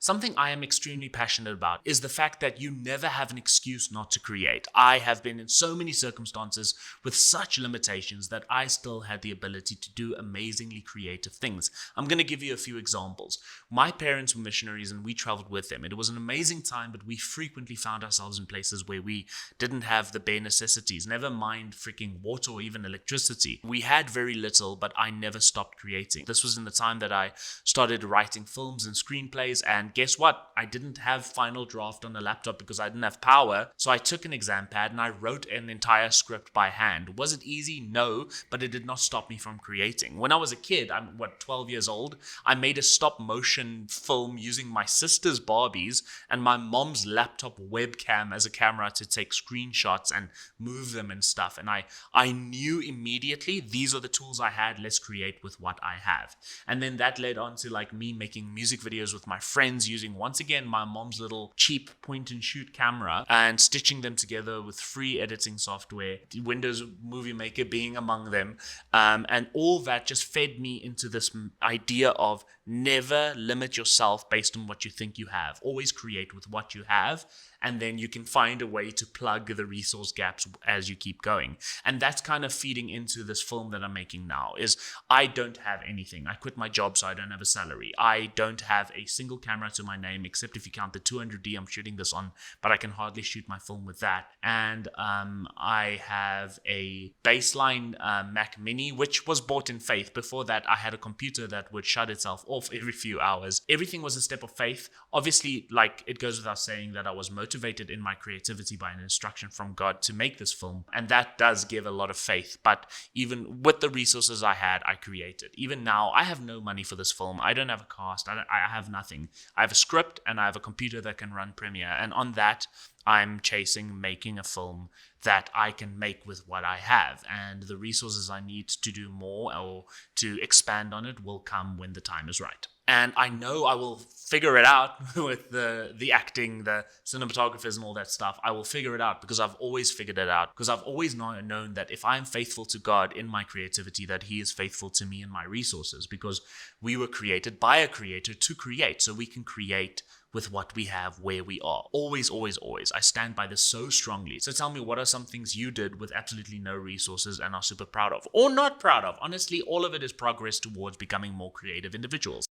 Something I am extremely passionate about is the fact that you never have an excuse not to create. I have been in so many circumstances with such limitations that I still had the ability to do amazingly creative things. I'm going to give you a few examples. My parents were missionaries and we traveled with them. It was an amazing time, but we frequently found ourselves in places where we didn't have the bare necessities, never mind freaking water or even electricity. We had very little, but I never stopped creating. This was in the time that I started writing films and screenplays, and guess what? I didn't have Final Draft on a laptop because I didn't have power. So I took an exam pad and I wrote an entire script by hand. Was it easy? No, but it did not stop me from creating. When I was a kid, I'm 12 years old, I made a stop motion film using my sister's Barbies and my mom's laptop webcam as a camera to take screenshots and move them and stuff. And I knew immediately these are the tools I had. Let's create with what I have. And then that led on to like me making music videos with my friends using once again my mom's little cheap point and shoot camera and stitching them together with free editing software, Windows Movie Maker being among them, and all that just fed me into this idea of never limit yourself based on what you think you have. Always create with what you have, and then you can find a way to plug the resource gaps as you keep going. And that's kind of feeding into this film that I'm making now. Is I don't have anything. I quit my job, so I don't have a salary. I don't have a single camera to my name, except if you count the 200D I'm shooting this on, but I can hardly shoot my film with that. And I have a baseline Mac Mini, which was bought in faith. Before that, I had a computer that would shut itself off every few hours. Everything was a step of faith. Obviously, like it goes without saying that I was motivated in my creativity by an instruction from God to make this film, and that does give a lot of faith. But even with the resources I had, I created. Even now, I have no money for this film. I don't have a cast. I have nothing. I have a script and I have a computer that can run Premiere, and on that I'm chasing making a film that I can make with what I have, and the resources I need to do more or to expand on it will come when the time is right. And I know I will figure it out with the acting, the cinematographers and all that stuff. I will figure it out because I've always figured it out. Because I've always known that if I'm faithful to God in my creativity, that He is faithful to me in my resources. Because we were created by a creator to create. So we can create with what we have where we are. Always, always, always. I stand by this so strongly. So tell me, what are some things you did with absolutely no resources and are super proud of? Or not proud of? Honestly, all of it is progress towards becoming more creative individuals.